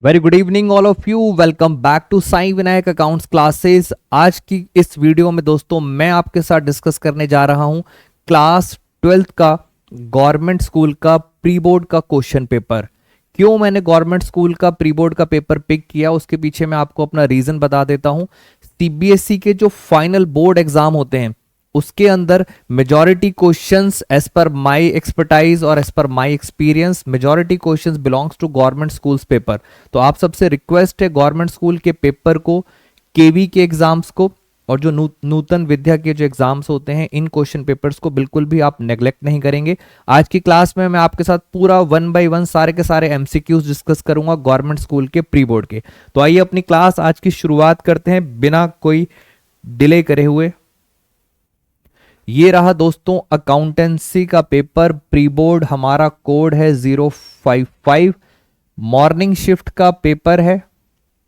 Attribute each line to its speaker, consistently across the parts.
Speaker 1: Very good evening all of you. Welcome back to Sai Vinayak accounts classes. आज की इस video में दोस्तों मैं आपके साथ डिस्कस करने जा रहा हूं क्लास 12th का गवर्नमेंट स्कूल का प्री बोर्ड का क्वेश्चन पेपर। क्यों मैंने गवर्नमेंट स्कूल का प्री बोर्ड का पेपर पिक किया उसके पीछे मैं आपको अपना रीजन बता देता हूं। सीबीएसई के जो फाइनल बोर्ड एग्जाम होते हैं उसके अंदर majority questions as per my expertise और as per my experience majority questions belongs to government schools paper. तो आप सबसे रिक्वेस्ट है गवर्नमेंट स्कूल के पेपर को, केवी के एग्जाम्स को और जो नूतन विद्या के जो एग्जाम्स होते हैं इन क्वेश्चन पेपर्स को बिल्कुल भी आप नेग्लेक्ट नहीं करेंगे। आज की क्लास में मैं आपके साथ पूरा 1 बाय 1 सारे के सारे एमसीक्यूज डिस्कस करूंगा गवर्नमेंट स्कूल के प्री बोर्ड के। तो आइए अपनी क्लास आज की शुरुआत करते हैं बिना कोई डिले करे हुए। ये रहा दोस्तों अकाउंटेंसी का पेपर प्री बोर्ड, हमारा कोड है 055। मॉर्निंग शिफ्ट का पेपर है,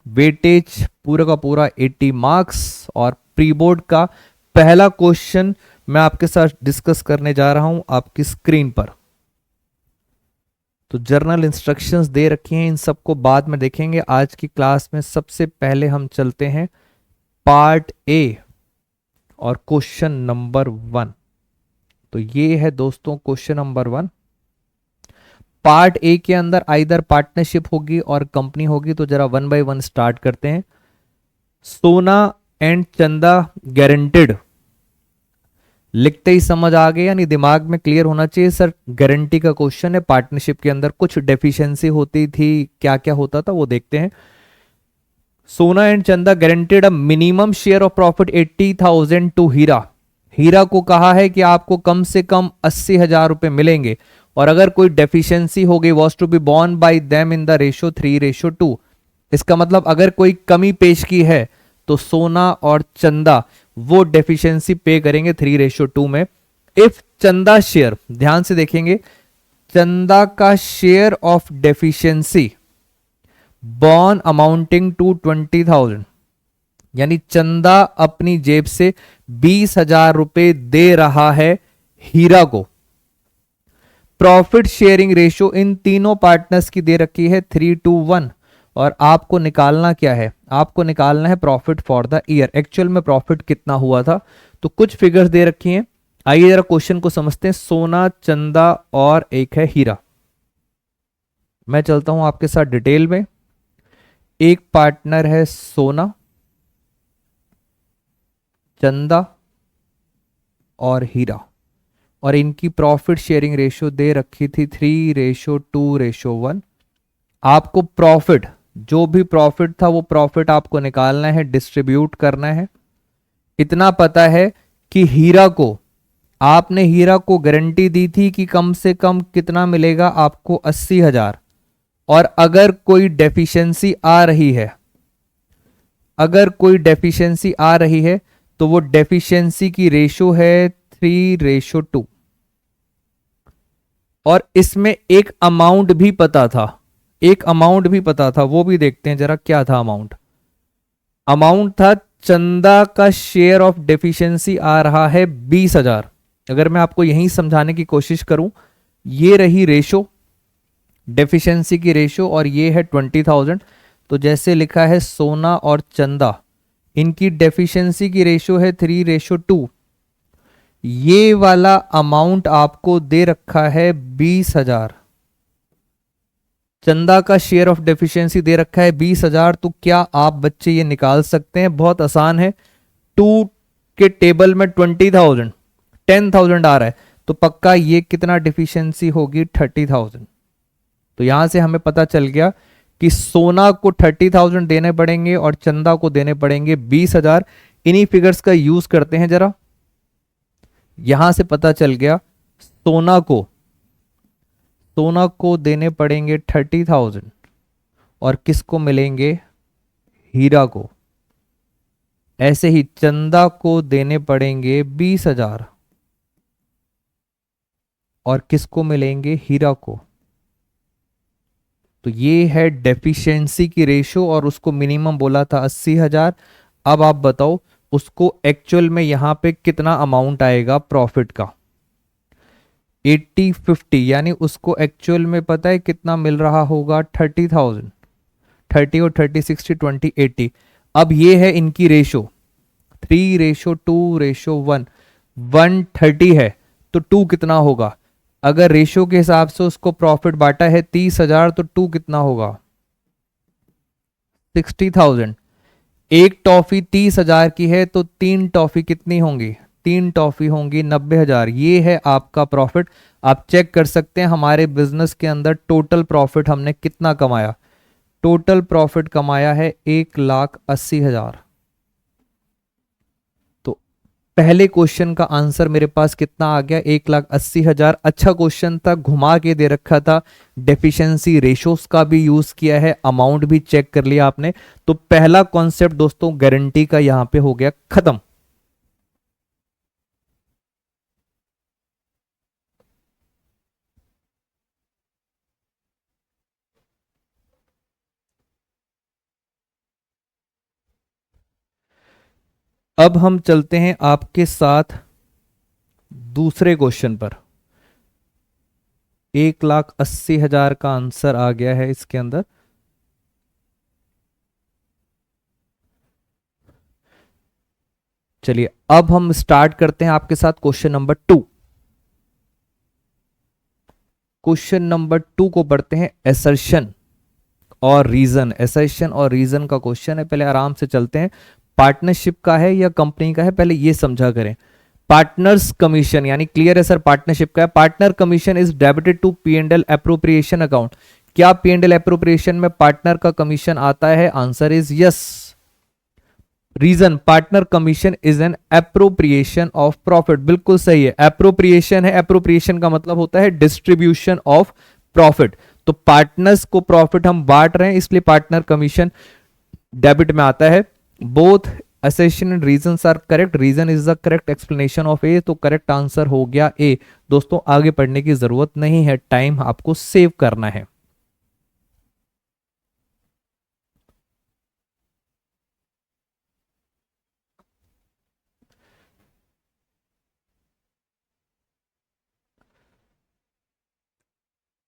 Speaker 1: वेटेज पूरा का पूरा 80 मार्क्स और प्री बोर्ड का पहला क्वेश्चन मैं आपके साथ डिस्कस करने जा रहा हूं आपकी स्क्रीन पर। तो जर्नल इंस्ट्रक्शंस दे रखी हैं, इन सबको बाद में देखेंगे। आज की क्लास में सबसे पहले हम चलते हैं पार्ट ए और क्वेश्चन नंबर 1। तो ये है दोस्तों क्वेश्चन नंबर 1। पार्ट ए के अंदर आइदर पार्टनरशिप होगी और कंपनी होगी। तो जरा 1 बाय 1 स्टार्ट करते हैं। सोना एंड चंदा गारंटेड, लिखते ही समझ आ गया, यानी दिमाग में क्लियर होना चाहिए सर गारंटी का क्वेश्चन है। पार्टनरशिप के अंदर कुछ डेफिशिएंसी होती थी, क्या क्या होता था वो देखते हैं। Sona and Chanda guaranteed a minimum share of profit 80,000 to Heera. Heera को कहा है कि आपको कम से कम 80,000 रुपए मिलेंगे और अगर कोई डेफिशिएंसी हो गई was to be borne by them in the ratio 3:2। इसका मतलब अगर कोई कमी पेश की है तो सोना और चंदा वो डेफिशिएंसी पे करेंगे 3:2 में। इफ चंदा शेयर, ध्यान से देखेंगे, चंदा का share of deficiency borne amounting to 20,000, यानी चंदा अपनी जेब से 20,000 रुपए दे रहा है हीरा को। प्रॉफिट शेयरिंग रेशियो इन तीनों पार्टनर्स की दे रखी है 3:1 और आपको निकालना क्या है? आपको निकालना है profit for the year. Actual में प्रॉफिट कितना हुआ था? तो कुछ फिगर्स दे रखी हैं, आइए जरा क्वेश्चन को समझते हैं। सोना, चंदा और एक है हीरा। मैं चलता हूं आपके साथ डिटेल में। एक पार्टनर है सोना, चंदा और हीरा और इनकी प्रॉफिट शेयरिंग रेशियो दे रखी थी 3:2:1। आपको प्रॉफिट, जो भी प्रॉफिट था वो प्रॉफिट आपको निकालना है, डिस्ट्रीब्यूट करना है। इतना पता है कि हीरा को, आपने हीरा को गारंटी दी थी कि कम से कम कितना मिलेगा आपको 80,000 और अगर कोई डेफिशिएंसी आ रही है, अगर कोई डेफिशिएंसी आ रही है तो वो डेफिशिएंसी की रेशो है 3:2 और इसमें एक अमाउंट भी पता था, एक अमाउंट भी पता था, वो भी देखते हैं जरा क्या था अमाउंट। अमाउंट था चंदा का शेयर ऑफ डेफिशिएंसी आ रहा है 20,000। अगर मैं आपको यहीं समझाने की कोशिश करूं, ये रही रेशो, डेफिशिएंसी की रेशो और ये है 20,000। तो जैसे लिखा है सोना और चंदा, इनकी डेफिशिएंसी की रेशो है 3:2। ये वाला अमाउंट आपको दे रखा है 20,000। चंदा का शेयर ऑफ डेफिशिएंसी दे रखा है 20,000। तो क्या आप बच्चे ये निकाल सकते हैं? बहुत आसान है। 2 के टेबल में 20,000, 10,000 आ रहा है तो पक्का ये कितना डेफिशिएंसी होगी? 30,000। तो यहां से हमें पता चल गया कि सोना को 30,000 देने पड़ेंगे और चंदा को देने पड़ेंगे 20,000। इन्हीं फिगर्स का यूज करते हैं जरा। यहां से पता चल गया सोना को देने पड़ेंगे 30,000 और किसको मिलेंगे? हीरा को। ऐसे ही चंदा को देने पड़ेंगे 20,000 और किसको मिलेंगे? हीरा को। तो ये है डेफिशिएंसी की रेशो और उसको मिनिमम बोला था 80,000। अब आप बताओ उसको एक्चुअल में यहां पे कितना अमाउंट आएगा प्रॉफिट का? 80-50, यानी उसको एक्चुअल में पता है कितना मिल रहा होगा? 30,000। 30 और 30 60 20 80। अब ये है इनकी रेशो 3:2:1, 130 है तो 2 कितना होगा? अगर रेशो के हिसाब से उसको प्रॉफिट बांटा है 30,000 तो 2 कितना होगा? 60,000। एक टॉफी 30,000 की है तो 3 टॉफी कितनी होंगी? 3 टॉफी होंगी 90,000। ये है आपका प्रॉफिट। आप चेक कर सकते हैं हमारे बिजनेस के अंदर टोटल प्रॉफिट हमने कितना कमाया। टोटल प्रॉफिट कमाया है 1,80,000। तो पहले क्वेश्चन का आंसर मेरे पास कितना आ गया? 1,80,000। अच्छा क्वेश्चन था, घुमा के दे रखा था, डेफिशिएंसी रेशोस का भी यूज किया है, अमाउंट भी चेक कर लिया आपने। तो पहला कॉन्सेप्ट दोस्तों गारंटी का यहां पे हो गया खत्म। अब हम चलते हैं आपके साथ दूसरे क्वेश्चन पर। 1,80,000 का आंसर आ गया है इसके अंदर। चलिए अब हम स्टार्ट करते हैं आपके साथ क्वेश्चन नंबर 2। क्वेश्चन नंबर 2 को पढ़ते हैं, एसर्शन और रीजन। एसर्शन और रीजन का क्वेश्चन है, पहले आराम से चलते हैं। पार्टनरशिप का है या कंपनी का है, पहले ये समझा करें। पार्टनर्स कमीशन यानी क्लियर है सर, पार्टनरशिप का है। Partner commission is debited to P&L appropriation account. क्या P&L एप्रोप्रिएशन में पार्टनर का कमीशन आता है? Answer is yes. Reason, partner commission is an appropriation of profit. बिल्कुल सही है, एप्रोप्रिएशन है। एप्रोप्रिएशन का मतलब होता है डिस्ट्रीब्यूशन ऑफ प्रॉफिट। तो पार्टनर्स को प्रॉफिट हम बांट रहे हैं, इसलिए पार्टनर कमीशन डेबिट में आता है। Both assertion and reasons are correct. reason is the correct explanation of A। तो करेक्ट आंसर हो गया A। दोस्तों आगे पढ़ने की जरूरत नहीं है, टाइम आपको सेव करना है।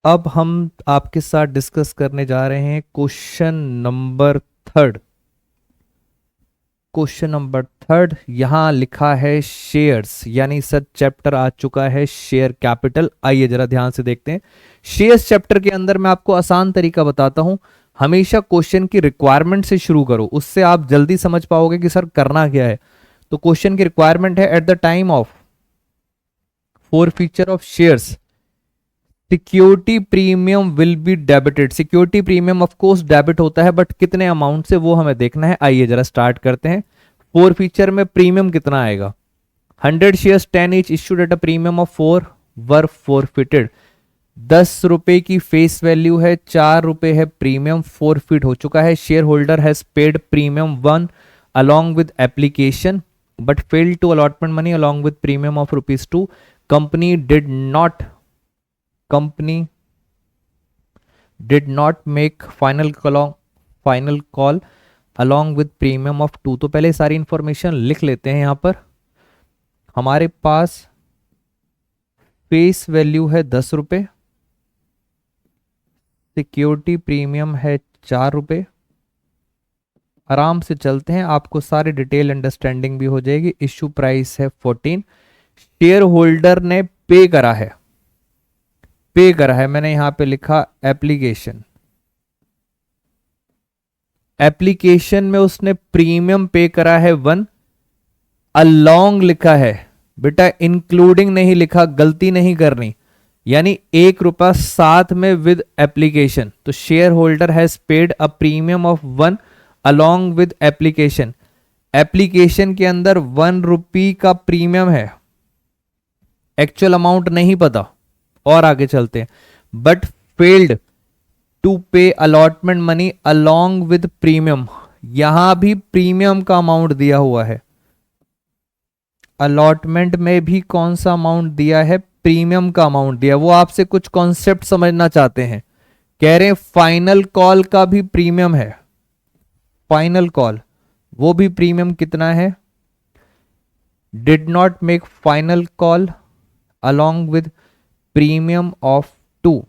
Speaker 1: अब हम आपके साथ डिस्कस करने जा रहे हैं क्वेश्चन नंबर 3। क्वेश्चन नंबर 3 यहां लिखा है शेयर्स, यानी सर चैप्टर आ चुका है शेयर कैपिटल। आइए जरा ध्यान से देखते हैं। शेयर्स चैप्टर के अंदर मैं आपको आसान तरीका बताता हूं, हमेशा क्वेश्चन की रिक्वायरमेंट से शुरू करो, उससे आप जल्दी समझ पाओगे कि सर करना क्या है। तो क्वेश्चन की रिक्वायरमेंट है, at the time of forfeiture of shares security premium will be debited. Security premium of course debit होता है, बट कितने अमाउंट से वो हमें देखना है। आइए जरा स्टार्ट करते हैं। फोर फीचर में प्रीमियम कितना आएगा? 100 shares 10 each issued at a premium of 4 were forfeited. 10 रुपए की फेस वैल्यू है, 4 रुपए है प्रीमियम, फॉरफिट हो चुका है। Share holder has paid premium 1 along with application but failed to allotment money along with premium of ₹2। company did not make final call along with premium of 2। तो पहले सारी information लिख लेते हैं। यहां पर हमारे पास फेस वैल्यू है 10 रुपए, सिक्योरिटी प्रीमियम है 4 रुपए। आराम से चलते हैं, आपको सारी डिटेल अंडरस्टैंडिंग भी हो जाएगी। इश्यू प्राइस है 14। शेयर होल्डर ने पे करा है, मैंने यहां पे लिखा एप्लीकेशन। एप्लीकेशन में उसने प्रीमियम पे करा है 1, अलोंग लिखा है बेटा, इंक्लूडिंग नहीं लिखा, गलती नहीं करनी। यानी 1 रुपया साथ में विद एप्लीकेशन। तो share holder has paid a premium of 1 along with application. Application के अंदर 1 रुपी का प्रीमियम है, एक्चुअल अमाउंट नहीं पता। और आगे चलते हैं। बट फेल्ड टू पे allotment money along with premium. यहां भी प्रीमियम का अमाउंट दिया हुआ है, अलॉटमेंट में भी कौन सा अमाउंट दिया है? प्रीमियम का अमाउंट दिया। वो आपसे कुछ कॉन्सेप्ट समझना चाहते हैं, कह रहे हैं फाइनल कॉल का भी प्रीमियम है। फाइनल कॉल वो भी प्रीमियम कितना है? Did not make final call along with premium of 2।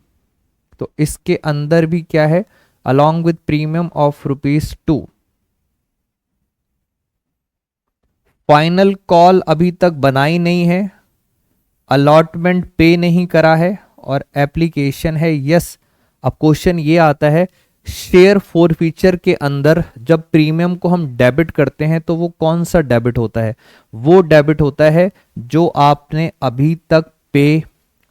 Speaker 1: तो इसके अंदर भी क्या है? Along with premium of ₹2। Final call अभी तक बनाई नहीं है, अलॉटमेंट पे नहीं करा है और एप्लीकेशन है यस। अब क्वेश्चन ये आता है, शेयर फॉरफीचर के अंदर जब प्रीमियम को हम डेबिट करते हैं तो वो कौन सा डेबिट होता है? वो डेबिट होता है जो आपने अभी तक पे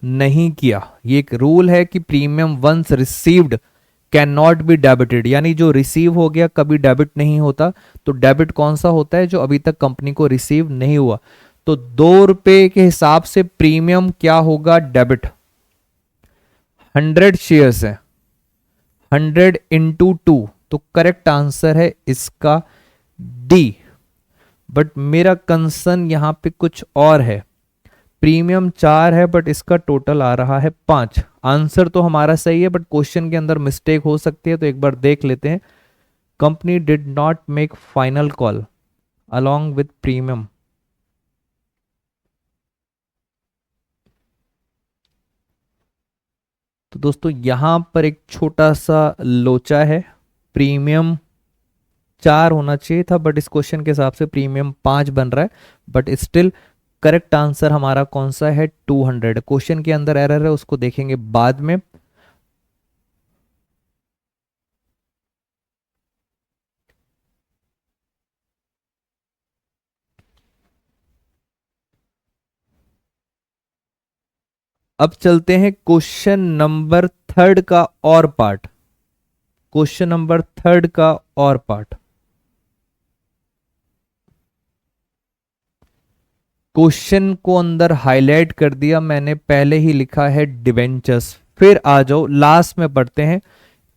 Speaker 1: नहीं किया। ये एक रूल है कि premium once received can not be debited, यानी जो रिसीव हो गया कभी डेबिट नहीं होता। तो डेबिट कौन सा होता है? जो अभी तक कंपनी को रिसीव नहीं हुआ। तो ₹2 के हिसाब से प्रीमियम क्या होगा? डेबिट। 100 शेयर्स है, 100 इंटू 2, तो करेक्ट आंसर है इसका डी। बट मेरा कंसर्न यहां पे कुछ और है। प्रीमियम 4 है बट इसका टोटल आ रहा है 5। आंसर तो हमारा सही है बट क्वेश्चन के अंदर मिस्टेक हो सकती है, तो एक बार देख लेते हैं। Company did not make final call along with premium. तो दोस्तों यहां पर एक छोटा सा लोचा है। प्रीमियम 4 होना चाहिए था बट इस क्वेश्चन के हिसाब से प्रीमियम 5 बन रहा है। बट स्टिल करेक्ट आंसर हमारा कौन सा है? 200। क्वेश्चन के अंदर एरर है, उसको देखेंगे बाद में। अब चलते हैं क्वेश्चन नंबर 3 का और पार्ट। क्वेश्चन नंबर 3 का और पार्ट। क्वेश्चन को अंदर हाईलाइट कर दिया मैंने, पहले ही लिखा है डिवेंचर्स। फिर आ जाओ लास्ट में पढ़ते हैं,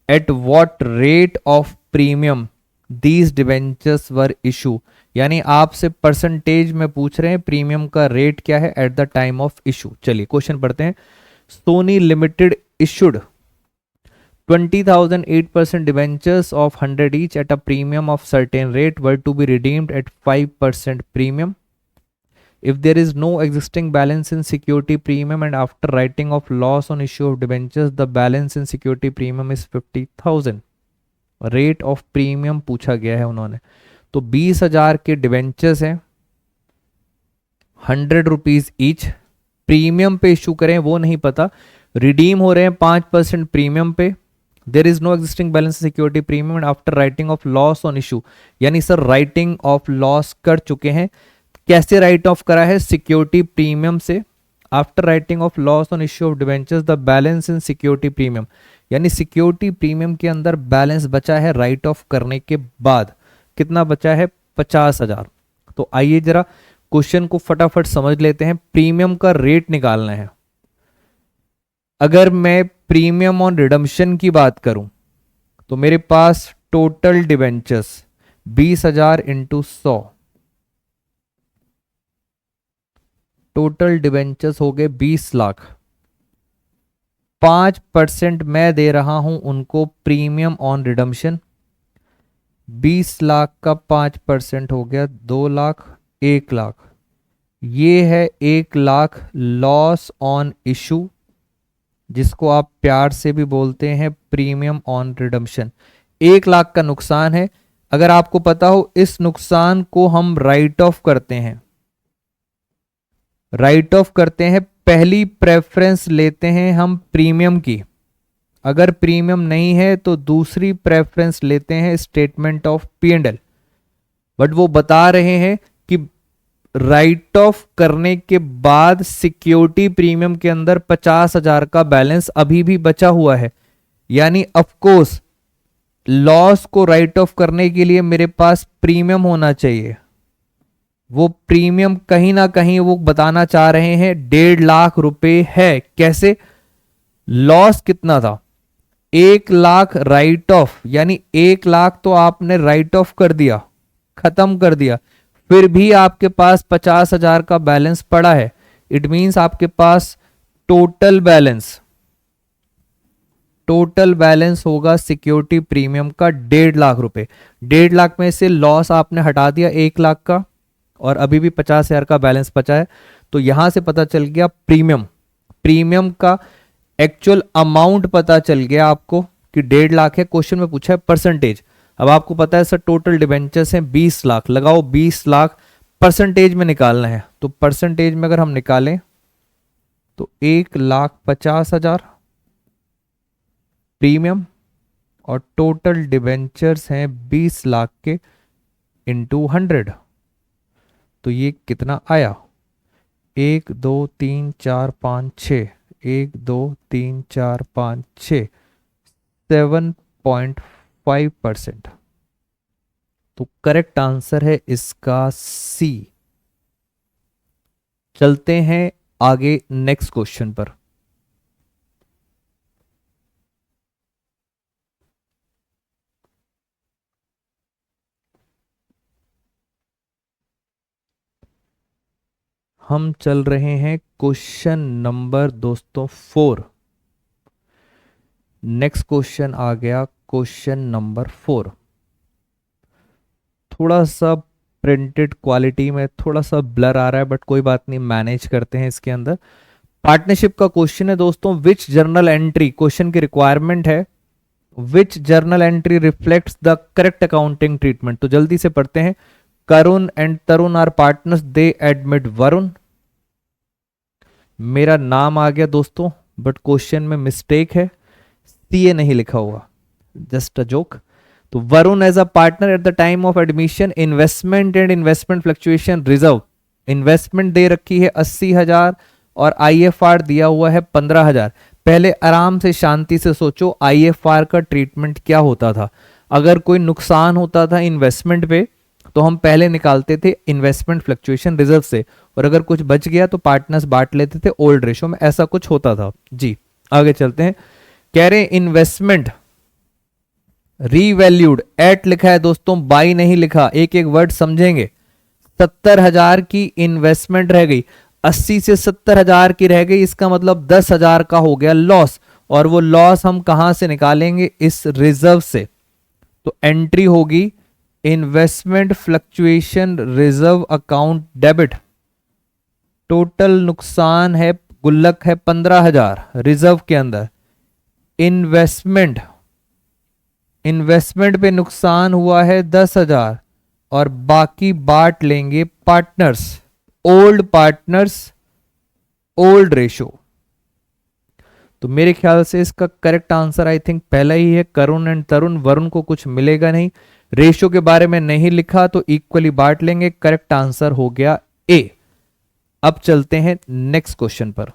Speaker 1: at what rate of premium these debentures were issue. यानी आपसे परसेंटेज में पूछ रहे हैं प्रीमियम का रेट क्या है at the time of issue. चलिए क्वेश्चन पढ़ते हैं। Sony limited issued 20,008% debentures of 100 each at a premium of certain rate were to be redeemed at 5% premium. If there is no existing balance in security premium and after writing of loss on issue of debentures, the balance in security premium is 50,000. Rate of premium पूछा गया है उन्होंने। तो 20,000 के debentures हैं, 100 rupees each. Premium पे issue करें वो नहीं पता, रिडीम हो रहे हैं 5% प्रीमियम पे। There is no existing balance security premium and after writing off loss on issue, यानी सर राइटिंग ऑफ लॉस कर चुके हैं। कैसे राइट ऑफ करा है? सिक्योरिटी प्रीमियम से। After writing off loss on issue of debentures the balance in security premium, यानी security premium के अंदर बैलेंस बचा है राइट ऑफ करने के बाद। कितना बचा है? 50,000। तो आइए जरा क्वेश्चन को फटाफट समझ लेते हैं। प्रीमियम का रेट निकालना है। अगर मैं प्रीमियम ऑन रिडम्पशन की बात करूं तो मेरे पास total debentures 20,000 into 100, total debentures हो गए 20 लाख। 5% मैं दे रहा हूं उनको प्रीमियम ऑन रिडम्पशन। 20 लाख का 5% हो गया 2 लाख, 1 लाख। ये है 1 लाख लॉस ऑन इशू, जिसको आप प्यार से भी बोलते हैं प्रीमियम ऑन रिडम्पशन। 1 लाख का नुकसान है। अगर आपको पता हो इस नुकसान को हम राइट ऑफ करते हैं। राइट ऑफ करते हैं, पहली प्रेफरेंस लेते हैं हम प्रीमियम की। अगर प्रीमियम नहीं है तो दूसरी प्रेफरेंस लेते हैं स्टेटमेंट ऑफ P&L। बट वो बता रहे हैं कि राइट ऑफ करने के बाद सिक्योरिटी प्रीमियम के अंदर 50,000 का बैलेंस अभी भी बचा हुआ है। यानी ऑफकोर्स लॉस को राइट ऑफ करने के लिए मेरे पास प्रीमियम होना चाहिए। वो प्रीमियम कहीं ना कहीं वो बताना चाह रहे हैं 1.5 लाख रुपए है। कैसे? लॉस कितना था? 1 लाख राइट ऑफ, यानी 1 लाख तो आपने राइट ऑफ कर दिया, खत्म कर दिया, फिर भी आपके पास 50,000 का बैलेंस पड़ा है। इट मींस आपके पास टोटल बैलेंस होगा सिक्योरिटी प्रीमियम का 1.5 लाख रुपए। 1.5 लाख में से लॉस आपने हटा दिया 1 लाख का और अभी भी 50,000 का बैलेंस बचा है। तो यहां से पता चल गया प्रीमियम का एक्चुअल अमाउंट पता चल गया आपको कि 1.5 लाख है, क्वेश्चन में पूछा है परसेंटेज। अब आपको पता है सर टोटल डिबेंचर्स हैं 20 लाख, लगाओ 20 लाख परसेंटेज में निकालना है, तो परसेंटेज में अगर हम निकालें तो 1,50,000 प्रीमियम और टोटल डिबेंचर्स हैं 20 लाख के इंटू 100, तो ये कितना आया 1 2 3 4 5 6, 1 2 3 4 5 6, 7.5%। तो करेक्ट आंसर है इसका सी। चलते हैं आगे नेक्स्ट क्वेश्चन पर। हम चल रहे हैं क्वेश्चन नंबर दोस्तों 4। नेक्स्ट क्वेश्चन आ गया क्वेश्चन नंबर 4। थोड़ा सा प्रिंटेड क्वालिटी में थोड़ा सा ब्लर आ रहा है, बट कोई बात नहीं, मैनेज करते हैं इसके अंदर। पार्टनरशिप का क्वेश्चन है दोस्तों, विच जर्नल एंट्री, क्वेश्चन की रिक्वायरमेंट है which journal entry reflects the correct accounting treatment. तो जल्दी से पढ़ते हैं। Karun and Tarun are partners, they admit Varun. मेरा नाम आ गया दोस्तों, बट क्वेश्चन में मिस्टेक है, सीए नहीं लिखा हुआ, जस्ट अ जोक। तो Varun as a partner at the time of admission, investment and investment fluctuation reserve, investment दे रखी है 80,000 और आईएफआर दिया हुआ है 15,000। पहले आराम से शांति से सोचो आईएफआर का ट्रीटमेंट क्या होता था। अगर कोई नुकसान होता था इन्वेस्टमेंट पे तो हम पहले निकालते थे इन्वेस्टमेंट फ्लक्चुएशन रिजर्व से, और अगर कुछ बच गया तो पार्टनर्स बांट लेते थे ओल्ड रेशो में, ऐसा कुछ होता था जी। आगे चलते हैं। कह रहे इन्वेस्टमेंट रीवैल्यूड, एट लिखा है दोस्तों, बाई नहीं लिखा, एक एक वर्ड समझेंगे। 70,000 की इन्वेस्टमेंट रह गई, 80 से 70,000 की रह गई, इसका मतलब 10,000 का हो गया लॉस, और वो लॉस हम कहां से निकालेंगे, इस रिजर्व से। तो एंट्री होगी investment fluctuation reserve account debit. Total नुकसान है, गुल्लक है 15,000 रिजर्व के अंदर। इन्वेस्टमेंट पे नुकसान हुआ है 10,000 और बाकी बांट लेंगे partners, old partners, old ratio. तो मेरे ख्याल से इसका करेक्ट आंसर आई थिंक पहला ही है, करुण एंड तरुण। वरुण को कुछ मिलेगा नहीं, रेशो के बारे में नहीं लिखा, तो इक्वली बांट लेंगे। करेक्ट आंसर हो गया ए। अब चलते हैं नेक्स्ट क्वेश्चन पर।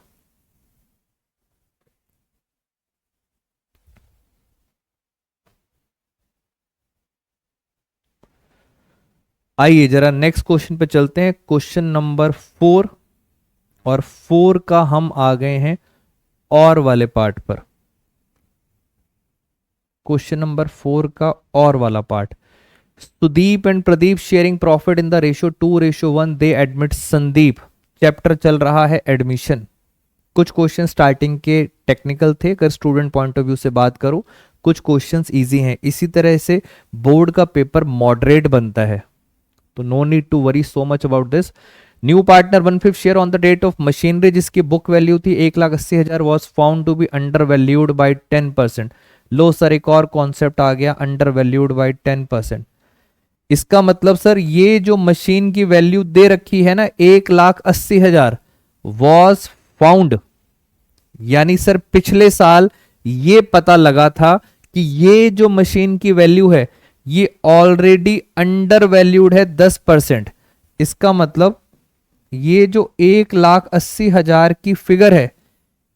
Speaker 1: आइए जरा नेक्स्ट क्वेश्चन पे चलते हैं, क्वेश्चन नंबर 4। और 4 का हम आ गए हैं और वाले पार्ट पर। क्वेश्चन नंबर 4 का और वाला part. Sudeep and Pradeep sharing profit in the ratio 2:1, they admit Sandeep. Chapter चल रहा है एडमिशन। कुछ क्वेश्चन स्टार्टिंग के टेक्निकल थे, अगर स्टूडेंट पॉइंट ऑफ व्यू से बात करूं, कुछ क्वेश्चंस इजी हैं। इसी तरह से बोर्ड का पेपर मॉडरेट बनता है, तो no need to worry so much about this. New partner 1/5 share on the date of machinery, जिसकी बुक वैल्यू थी 1,80,000, was found to be undervalued by 10%। लो सर, एक और कॉन्सेप्ट आ गया, अंडर वैल्यूड बाई 10%। इसका मतलब सर ये जो मशीन की वैल्यू दे रखी है ना 1,80,000 वॉज फाउंड, यानी सर पिछले साल ये पता लगा था कि ये जो मशीन की वैल्यू है ये ऑलरेडी अंडर वैल्यूड है 10%। इसका मतलब ये जो 1,80,000 की फिगर है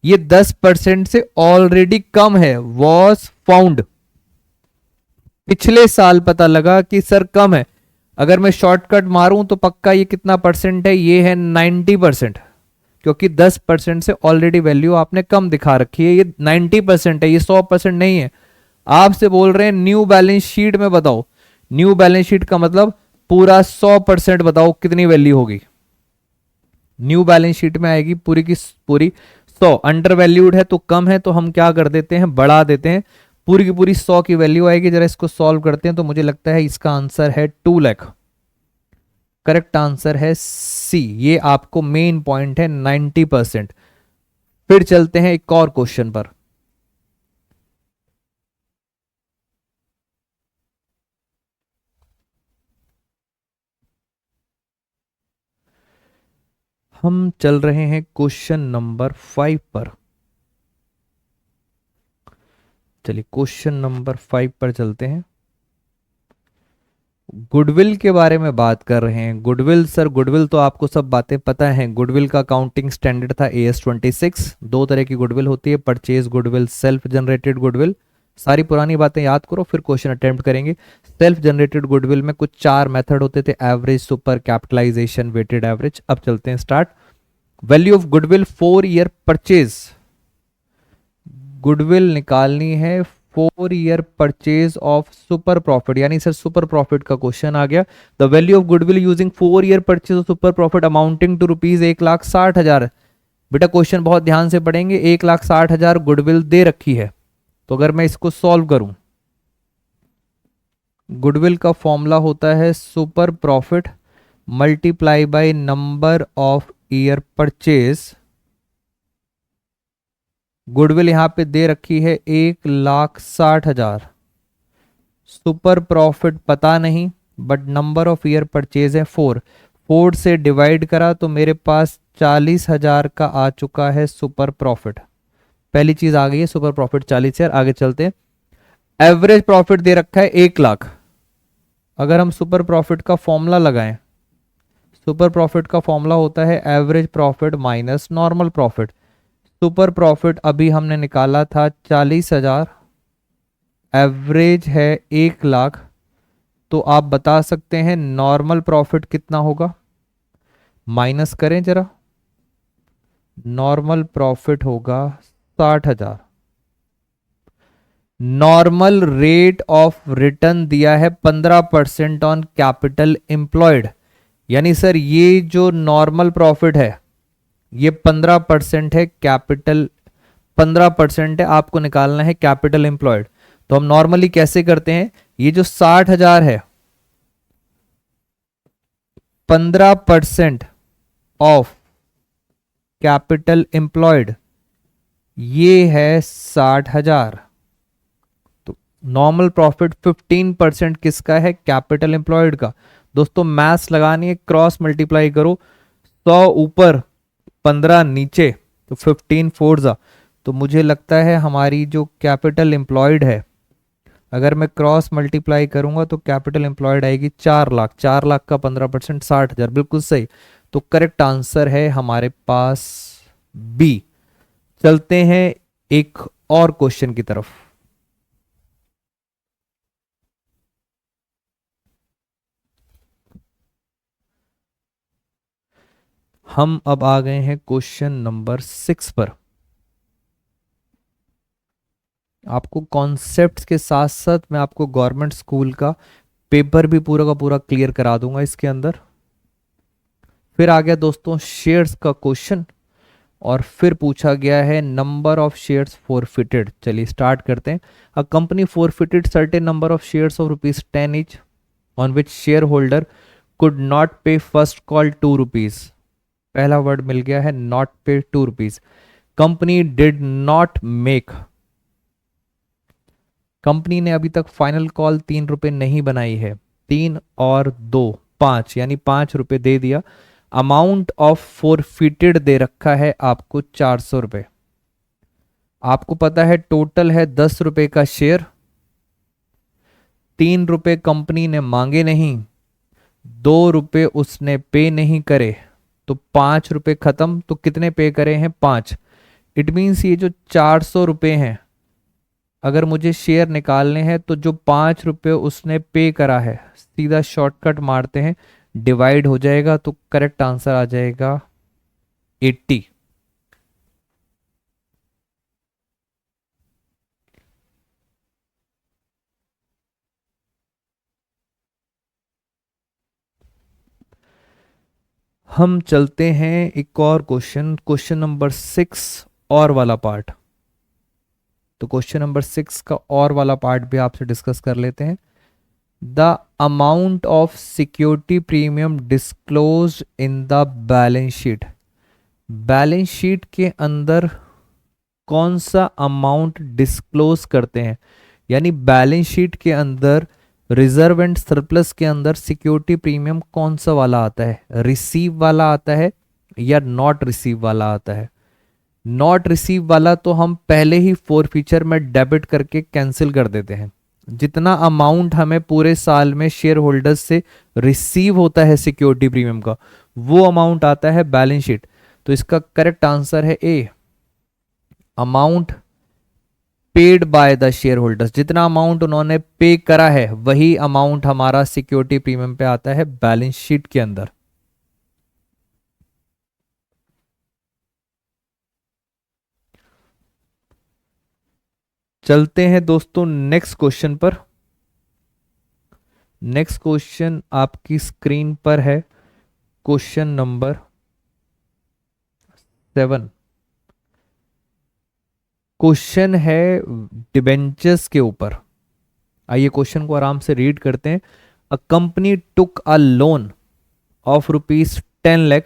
Speaker 1: ये 10% से ऑलरेडी कम है, वॉज फाउंड। पिछले साल पता लगा कि सर कम है। अगर मैं शॉर्टकट मारूं तो पक्का ये कितना परसेंट है, ये है 90%, क्योंकि 10% से ऑलरेडी वैल्यू आपने कम दिखा रखी है। ये 90% है, ये 100% नहीं है। आपसे बोल रहे हैं न्यू बैलेंस शीट में बताओ, न्यू बैलेंस शीट का मतलब पूरा 100% बताओ कितनी वैल्यू होगी। न्यू बैलेंस शीट में आएगी पूरी की पूरी 100। अंडर वैल्यूड है तो कम है, तो हम क्या कर देते हैं, बढ़ा देते हैं, पूरी की पूरी 100 की वैल्यू आएगी। जरा इसको सॉल्व करते हैं, तो मुझे लगता है इसका आंसर है 2 लाख। करेक्ट आंसर है सी। ये आपको मेन पॉइंट है 90%। फिर चलते हैं एक और क्वेश्चन पर। हम चल रहे हैं क्वेश्चन नंबर 5 पर। चलिए क्वेश्चन नंबर 5 पर चलते हैं। गुडविल के बारे में बात कर रहे हैं। गुडविल सर, गुडविल तो आपको सब बातें पता हैं। गुडविल का काउंटिंग स्टैंडर्ड था AS 26। दो तरह की गुडविल होती है, purchase goodwill, self generated goodwill. सारी पुरानी बातें याद करो, फिर क्वेश्चन अटेम्प्ट करेंगे। सेल्फ जनरेटेड गुडविल में कुछ 4 मेथड होते थे: average, super, capitalisation, weighted average. अब चलते हैं start. Value of goodwill 4 year purchase. Goodwill निकालनी है 4 year purchase of super profit, यानी सर सुपर प्रॉफिट का क्वेश्चन आ गया। The value of goodwill using 4 year purchase of super profit amounting to rupees 1,60,000। बेटा क्वेश्चन बहुत ध्यान से पढ़ेंगे। 1,60,000 गुडविल दे रखी है, तो अगर मैं इसको सॉल्व करूं, गुडविल का फॉर्मूला होता है super profit multiply by number of year purchase. Goodwill यहां पे दे रखी है 1,60,000। सुपर प्रॉफिट पता नहीं, but number of year purchase है 4। 4 से डिवाइड करा तो मेरे पास 40,000 का आ चुका है सुपर प्रॉफिट। पहली चीज आ गई है सुपर प्रॉफिट 40,000। आगे चलते हैं। एवरेज प्रॉफिट दे रखा है 1,00,000। अगर हम सुपर प्रॉफिट का फॉर्मूला लगाएं, सुपर प्रॉफिट का फॉर्मूला होता है average profit minus normal profit. Super profit अभी हमने निकाला था 40,000, एवरेज है 1,00,000। तो आप बता सकते हैं नॉर्मल प्रॉफिट कितना होगा। माइनस करें जरा, नॉर्मल प्रॉफिट होगा 60,000। नॉर्मल रेट ऑफ रिटर्न दिया है 15% ऑन कैपिटल एम्प्लॉयड। यानी सर ये जो नॉर्मल प्रॉफिट है ये 15% है, कैपिटल 15% है, आपको निकालना है कैपिटल एम्प्लॉयड। तो हम नॉर्मली कैसे करते हैं, ये जो 60,000 है 15% ऑफ कैपिटल एम्प्लॉयड, ये है 60,000। तो नॉर्मल प्रॉफिट 15% किसका है, कैपिटल एम्प्लॉयड का। दोस्तों मैथ्स लगानी है, क्रॉस मल्टीप्लाई करो। 100 ऊपर 15 नीचे, तो 15 फोर जा। तो मुझे लगता है हमारी जो कैपिटल एम्प्लॉयड है, अगर मैं क्रॉस मल्टीप्लाई करूंगा तो कैपिटल एम्प्लॉयड आएगी 4,00,000। 4,00,000 का 15% 60,000, बिल्कुल सही। तो करेक्ट आंसर है हमारे पास बी। चलते हैं एक और क्वेश्चन की तरफ। हम अब आ गए हैं क्वेश्चन नंबर 6 पर। आपको कॉन्सेप्ट्स के साथ साथ मैं आपको गवर्नमेंट स्कूल का पेपर भी पूरा का पूरा क्लियर करा दूंगा इसके अंदर। फिर आ गया दोस्तों शेयर्स का क्वेश्चन, और फिर पूछा गया है नंबर ऑफ शेयर्स फॉरफिटेड। चलिए स्टार्ट करते हैं। A company forfeited certain number of shares of ₹10 each on which share holder could not पे फर्स्ट कॉल ₹2। पहला वर्ड मिल गया है नॉट पे ₹2। Company did not make, company ने अभी तक फाइनल कॉल ₹3 नहीं बनाई है। 3 और 2 5, यानी ₹5 दे दिया। अमाउंट ऑफ फॉरफिटेड दे रखा है आपको ₹400। आपको पता है टोटल है ₹10 का शेयर। ₹3 कंपनी ने मांगे नहीं, ₹2 उसने पे नहीं करे, तो ₹5 खत्म। तो कितने पे करे हैं, 5। इट मीन्स ये जो ₹400 हैं, अगर मुझे शेयर निकालने हैं तो जो ₹5 उसने पे करा है, सीधा शॉर्टकट मारते हैं, डिवाइड हो जाएगा, तो करेक्ट आंसर आ जाएगा 80। हम चलते हैं एक और क्वेश्चन, क्वेश्चन नंबर 6 और वाला पार्ट। तो क्वेश्चन नंबर 6 का और वाला पार्ट भी आपसे डिस्कस कर लेते हैं। The amount of security premium disclose in the balance sheet. Balance sheet के अंदर कौन सा अमाउंट डिस्क्लोज करते हैं, यानी बैलेंस शीट के अंदर रिजर्व एंड सरप्लस के अंदर सिक्योरिटी प्रीमियम कौन सा वाला आता है, रिसीव वाला आता है या नॉट रिसीव वाला आता है। नॉट रिसीव वाला तो हम पहले ही फॉरफीचर में डेबिट करके कैंसिल कर देते हैं। जितना अमाउंट हमें पूरे साल में शेयर होल्डर्स से रिसीव होता है सिक्योरिटी प्रीमियम का, वो अमाउंट आता है बैलेंस शीट। तो इसका करेक्ट आंसर है A, amount paid by the shareholders. जितना अमाउंट उन्होंने पे करा है वही अमाउंट हमारा सिक्योरिटी प्रीमियम पे आता है बैलेंस शीट के अंदर। चलते हैं दोस्तों नेक्स्ट क्वेश्चन पर। नेक्स्ट क्वेश्चन आपकी स्क्रीन पर है, क्वेश्चन नंबर 7। क्वेश्चन है डिबेंचर्स के ऊपर। आइए क्वेश्चन को आराम से रीड करते हैं। A company took a loan of ₹10 lakh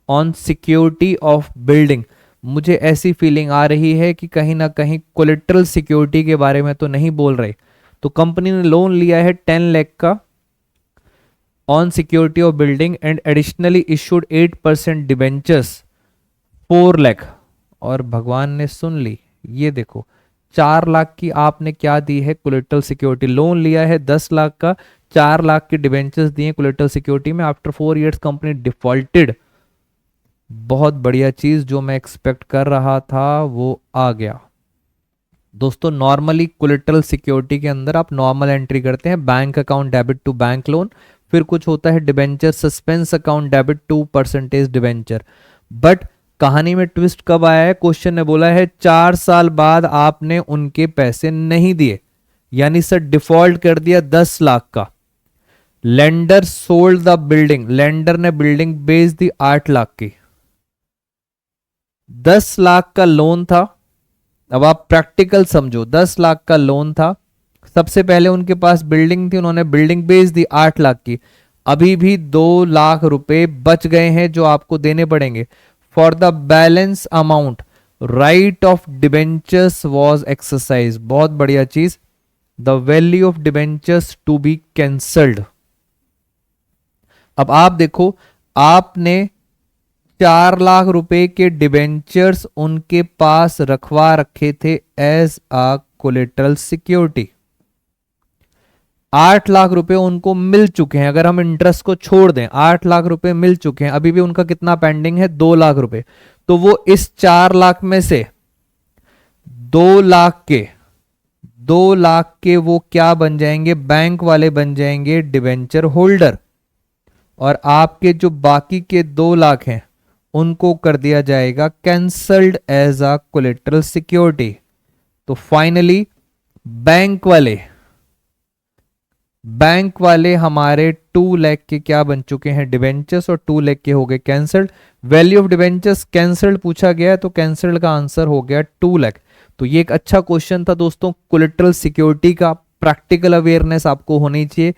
Speaker 1: on security of building. मुझे ऐसी फीलिंग आ रही है कि कहीं ना कहीं कोलेट्रल सिक्योरिटी के बारे में तो नहीं बोल रहे। तो कंपनी ने लोन लिया है 10 लाख का on security of building and additionally issued 8% debentures 4 lakh. और भगवान ने सुन ली, ये देखो 4 लाख की आपने क्या दी है कोलेट्रल सिक्योरिटी। लोन लिया है 10 लाख का, 4 लाख के डिबेंचर्स दिए कोलेट्रल सिक्योरिटी में। After 4 years company defaulted. बहुत बढ़िया चीज, जो मैं एक्सपेक्ट कर रहा था वो आ गया। दोस्तों नॉर्मली कोलेट्रल सिक्योरिटी के अंदर आप नॉर्मल एंट्री करते हैं, bank account debit to bank loan, फिर कुछ होता है debenture suspense account debit to percentage debenture. But कहानी में ट्विस्ट कब आया है? क्वेश्चन ने बोला है 4 साल बाद आपने उनके पैसे नहीं दिए, यानी सर डिफॉल्ट कर दिया 10 लाख का। Lender sold the building, lender ने बिल्डिंग बेच दी 8 लाख की। 10 लाख का लोन था। अब आप प्रैक्टिकल समझो, 10 लाख का लोन था, सबसे पहले उनके पास बिल्डिंग थी, उन्होंने बिल्डिंग बेच दी 8 लाख की। अभी भी 2 लाख रुपए बच गए हैं जो आपको देने पड़ेंगे। For the balance amount write off debentures was exercise. बहुत बढ़िया चीज, the value of debentures to be cancelled. अब आप देखो, आपने 4 लाख रुपए के डिबेंचर्स उनके पास रखवा रखे थे as a collateral security. 8 lakh रुपए उनको मिल चुके हैं, अगर हम इंटरेस्ट को छोड़ दें 8 लाख रुपए मिल चुके हैं, अभी भी उनका कितना पेंडिंग है? 2 लाख रुपए। तो वो इस 4 लाख में से 2 लाख के 2 लाख के वो क्या बन जाएंगे? बैंक वाले बन जाएंगे डिबेंचर होल्डर। और आपके जो बाकी के 2 लाख हैं उनको कर दिया जाएगा cancelled as a collateral security. तो फाइनली बैंक वाले हमारे 2 लाख के क्या बन चुके हैं? डिबेंचर्स, और 2 लाख के हो गए cancelled. Value of debentures cancelled पूछा गया, तो कैंसल्ड का आंसर हो गया 2 लाख। तो ये एक अच्छा क्वेश्चन था दोस्तों। कोलेट्रल सिक्योरिटी का प्रैक्टिकल अवेयरनेस आपको होनी चाहिए,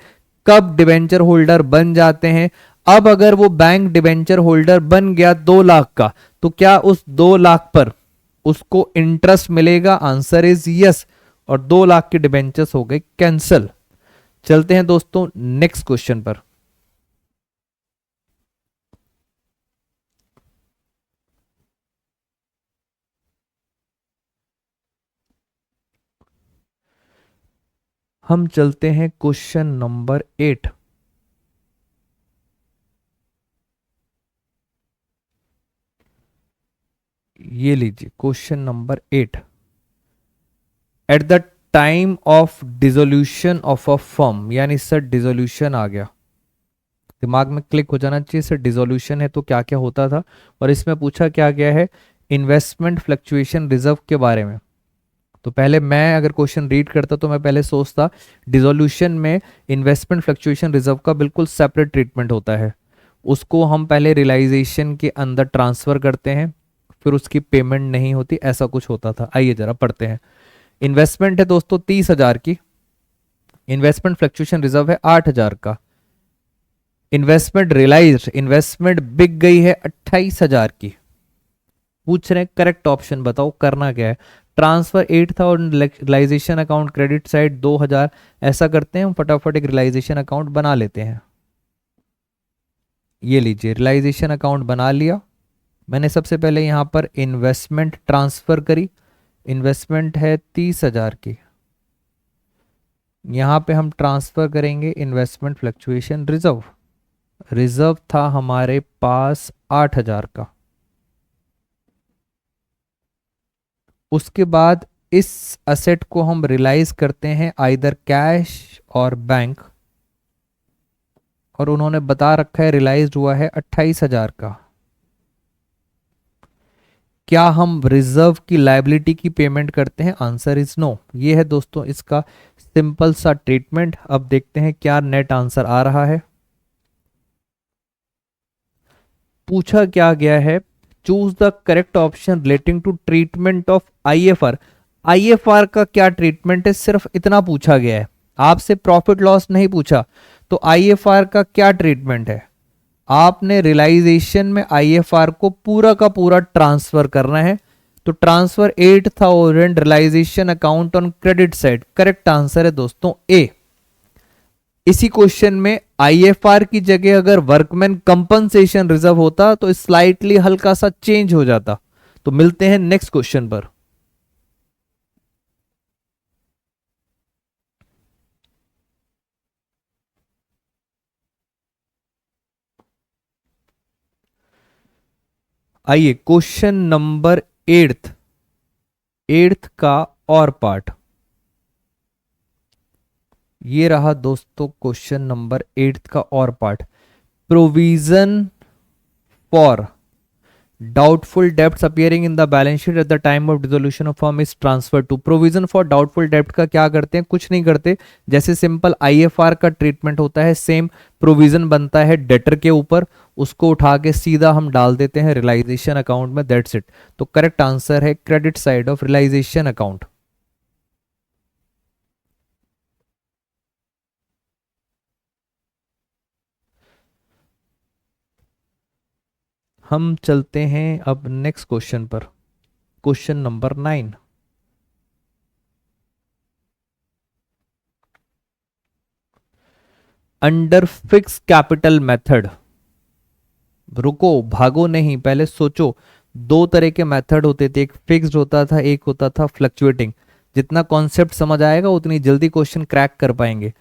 Speaker 1: कब डिबेंचर होल्डर बन जाते हैं। अब अगर वो बैंक डिबेंचर होल्डर बन गया 2 लाख का, तो क्या उस 2 लाख पर उसको इंटरेस्ट मिलेगा? Answer is yes. और 2 लाख के डिबेंचर्स हो गए कैंसल। चलते हैं दोस्तों नेक्स्ट क्वेश्चन पर। हम चलते हैं क्वेश्चन नंबर 8। ये लीजिए question number 8। Eight the time of dissolution of a firm, यानी सर डिसोल्यूशन आ गया, दिमाग में क्लिक हो जाना चाहिए सर डिसोल्यूशन है तो क्या क्या होता था। और इसमें पूछा क्या गया है? इन्वेस्टमेंट फ्लक्चुएशन रिजर्व के बारे में। तो पहले मैं अगर क्वेश्चन रीड करता तो मैं पहले सोचता डिसोल्यूशन में इन्वेस्टमेंट फ्लक्चुएशन रिजर्व का बिल्कुल सेपरेट ट्रीटमेंट होता है। उसको हम पहले रियलाइजेशन के अंदर ट्रांसफर करते हैं, फिर उसकी पेमेंट नहीं होती, ऐसा कुछ होता था। आइए जरा पढ़ते हैं। इन्वेस्टमेंट है दोस्तों 30,000 की, इन्वेस्टमेंट फ्लक्चुएशन रिजर्व है 8,000 का। इन्वेस्टमेंट रियलाइज्ड, इन्वेस्टमेंट बिक गई है 28,000 की। पूछ रहे हैं करेक्ट ऑप्शन बताओ, करना क्या है? ट्रांसफर 8 था और रियलाइजेशन अकाउंट क्रेडिट साइड 2,000। ऐसा करते हैं हम फटाफट एक रियलाइजेशन अकाउंट बना लेते हैं। ये लीजिए रियलाइजेशन अकाउंट बना लिया। मैंने सबसे पहले यहाँ पर इन्वेस्टमेंट ट्रांसफर करी, इन्वेस्टमेंट है 30,000 की। यहाँ पे हम ट्रांसफर करेंगे इन्वेस्टमेंट फ्लक्चुएशन रिजर्व, रिजर्व था हमारे पास 8,000 का। उसके बाद इस असेट को हम रियलाइज करते हैं आइदर कैश और बैंक, और उन्होंने बता रखा है रियलाइज हुआ है 28,000 का। क्या हम रिजर्व की लायबिलिटी की पेमेंट करते हैं? Answer is no. ये है दोस्तों इसका सिंपल सा ट्रीटमेंट। अब देखते हैं क्या नेट आंसर आ रहा है। पूछा क्या गया है, choose the correct option relating to treatment of IFR. IFR का क्या ट्रीटमेंट है, सिर्फ इतना पूछा गया है, आपसे प्रॉफिट लॉस नहीं पूछा। तो आईएफआर का क्या ट्रीटमेंट है, आपने रियलाइजेशन में आईएफआर को पूरा का पूरा ट्रांसफर करना है। तो transfer 8,000 realisation account on credit side, correct answer है दोस्तों ए। इसी क्वेश्चन में आईएफआर की जगह अगर वर्कमैन कंपनसेशन रिजर्व होता तो स्लाइटली हल्का सा चेंज हो जाता। तो मिलते हैं नेक्स्ट क्वेश्चन पर। आइए क्वेश्चन नंबर 8th का और पार्ट, ये रहा दोस्तों क्वेश्चन नंबर 8th का और पार्ट। Provision for doubtful debts appearing in the balance sheet at the time of dissolution of firm is transfer to. Provision for doubtful डेब्ट का क्या करते हैं, कुछ नहीं करते। जैसे सिंपल आईएफआर का ट्रीटमेंट होता है, सेम प्रोविजन बनता है डेटर के ऊपर, उसको उठा के सीधा हम डाल देते हैं रियलाइजेशन अकाउंट में, दैट्स इट। तो करेक्ट आंसर है credit side of realisation account. हम चलते हैं अब नेक्स्ट क्वेश्चन पर, question number 9। Under fix capital method, रुको भागो नहीं, पहले सोचो। दो तरह के मेथड होते थे, एक फिक्स्ड होता था, एक होता था फ्लक्चुएटिंग। जितना कॉन्सेप्ट समझ आएगा उतनी जल्दी क्वेश्चन क्रैक कर पाएंगे।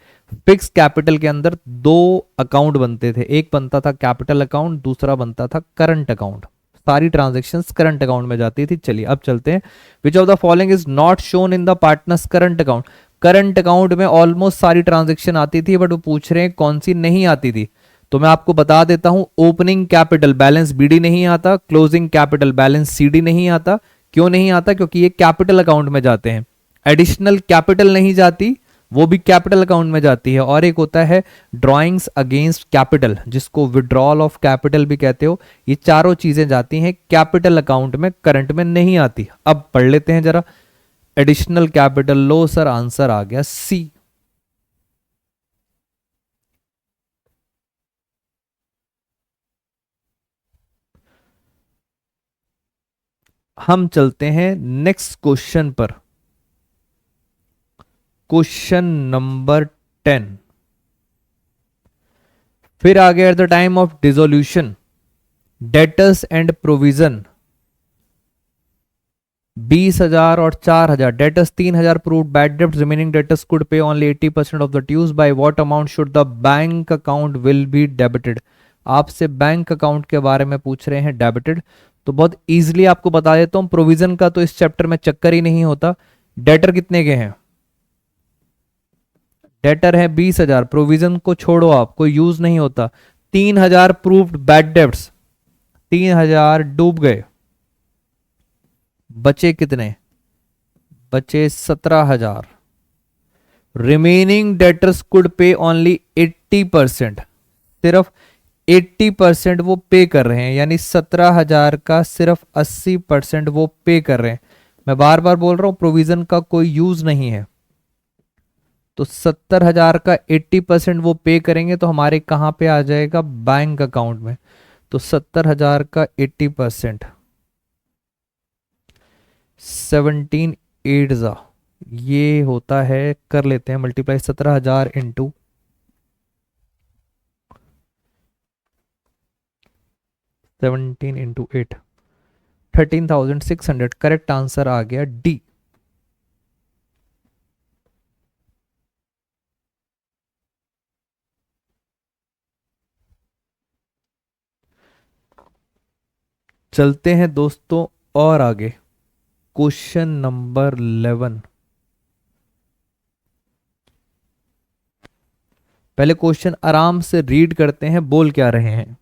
Speaker 1: फिक्स कैपिटल के अंदर दो अकाउंट बनते थे, एक बनता था कैपिटल अकाउंट, दूसरा बनता था करंट अकाउंट। सारी ट्रांजैक्शंस करंट अकाउंट में जाती थी। चलिए अब चलते हैं। Which of the following is not shown in the partners current account. Current account में ऑलमोस्ट सारी ट्रांजैक्शन आती थी, बट वो पूछ रहे हैं कौन सी नहीं आती थी। तो मैं आपको बता देता हूं, ओपनिंग कैपिटल बैलेंस बीडी नहीं आता, क्लोजिंग कैपिटल बैलेंस सीडी नहीं आता। क्यों नहीं आता? क्योंकि ये कैपिटल अकाउंट में जाते हैं। एडिशनल कैपिटल नहीं जाती, वो भी कैपिटल अकाउंट में जाती है। और एक होता है ड्रॉइंग्स अगेंस्ट कैपिटल, जिसको विड्रॉल ऑफ कैपिटल भी कहते हो। ये चारों चीजें जाती हैं कैपिटल अकाउंट में, करंट में नहीं आती। अब पढ़ लेते हैं जरा। एडिशनल कैपिटल लो सर, आंसर आ गया सी। हम चलते हैं नेक्स्ट क्वेश्चन पर, क्वेश्चन नंबर 10। फिर आ गया at the time of dissolution debtors and provision 20,000 और 4,000। डेटर्स 3,000 प्रूव्ड बैड डेब्ट, remaining debtors could pay only 80% of the dues. By what amount should the bank account will be debited. आपसे bank account के बारे में पूछ रहे हैं, debited. तो बहुत इजीली आपको बता देता हूं, प्रोविजन का तो इस चैप्टर में चक्कर ही नहीं होता। डेटर कितने के हैं? डेटर है 20,000, प्रोविजन को छोड़ो आप, कोई यूज नहीं होता। 3,000 प्रूव्ड बैड डेब्ट्स, 3,000 डूब गए, बचे कितने? बचे 17,000। Remaining debtors could pay only 80%, सिर्फ 80% वो पे कर रहे हैं, यानी 17,000 का सिर्फ 80% वो पे कर रहे हैं। मैं बार बार बोल रहा हूं, प्रोविजन का कोई यूज नहीं है। तो 70,000 का 80% वो पे करेंगे तो हमारे कहां पे आ जाएगा? बैंक अकाउंट में। तो 70,000 का 80%, 17 8 ये होता है, कर लेते हैं multiply, 17,000 into 17 into 8, 13,600। Correct answer आ गया डी। चलते हैं दोस्तों और आगे। Question number 11। पहले क्वेश्चन आराम से रीड करते हैं, बोल क्या रहे हैं।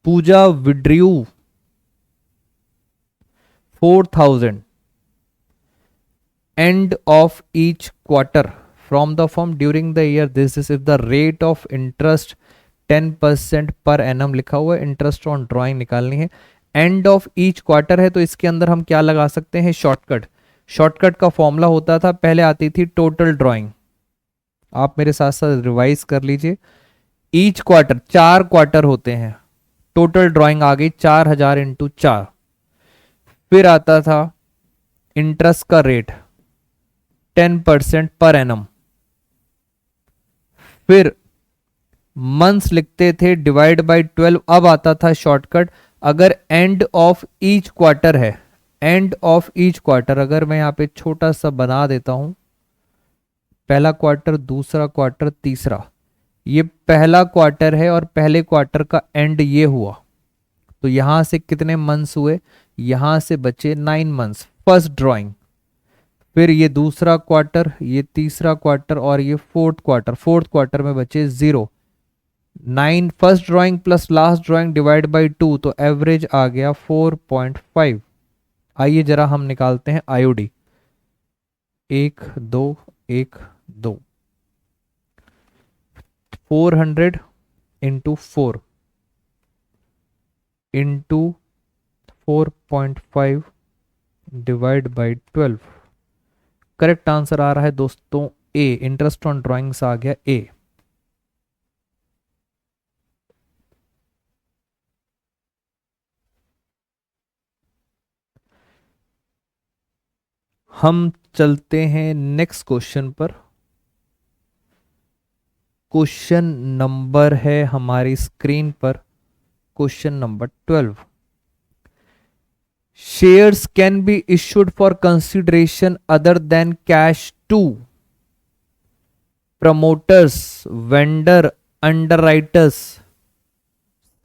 Speaker 1: पूजा withdrew 4,000 end of each quarter from the firm during the year. This is if the rate of interest 10% per annum लिखा हुआ है। इंटरेस्ट ऑन ड्राइंग निकालनी है। एंड ऑफ ईच क्वार्टर है तो इसके अंदर हम क्या लगा सकते हैं, शॉर्टकट। शॉर्टकट का फॉर्मूला होता था, पहले आती थी टोटल ड्राइंग। आप मेरे साथ साथ रिवाइज कर लीजिए। ईच क्वार्टर, 4 क्वार्टर होते हैं, टोटल ड्राइंग आ गई 4,000 इंटू 4। फिर आता था इंटरेस्ट का रेट 10% पर एनम। फिर मंथ्स लिखते थे डिवाइड बाय 12। अब आता था शॉर्टकट, अगर एंड ऑफ ईच क्वार्टर है, एंड ऑफ ईच क्वार्टर अगर मैं यहां पे छोटा सा बना देता हूं, पहला क्वार्टर, दूसरा क्वार्टर, तीसरा, ये पहला क्वार्टर है और पहले क्वार्टर का एंड ये हुआ, तो यहां से कितने मंथ्स हुए, यहां से बचे 9 मंथ्स फर्स्ट ड्राइंग। फिर ये दूसरा क्वार्टर, ये तीसरा क्वार्टर और ये फोर्थ क्वार्टर। फोर्थ क्वार्टर में बचे 0। 9 first drawing plus last drawing divide by 2, तो एवरेज आ गया 4.5। आइए जरा हम निकालते हैं IOD. 1 2 1 2, 400 into 4 into 4.5 divide by 12। Correct answer आ रहा है दोस्तों ए। इंटरेस्ट ऑन ड्राइंग्स आ गया ए। हम चलते हैं नेक्स्ट क्वेश्चन पर। क्वेश्चन नंबर है हमारी स्क्रीन पर, question number 12। Shares can be issued for consideration other than cash to promoters, vendor, underwriters.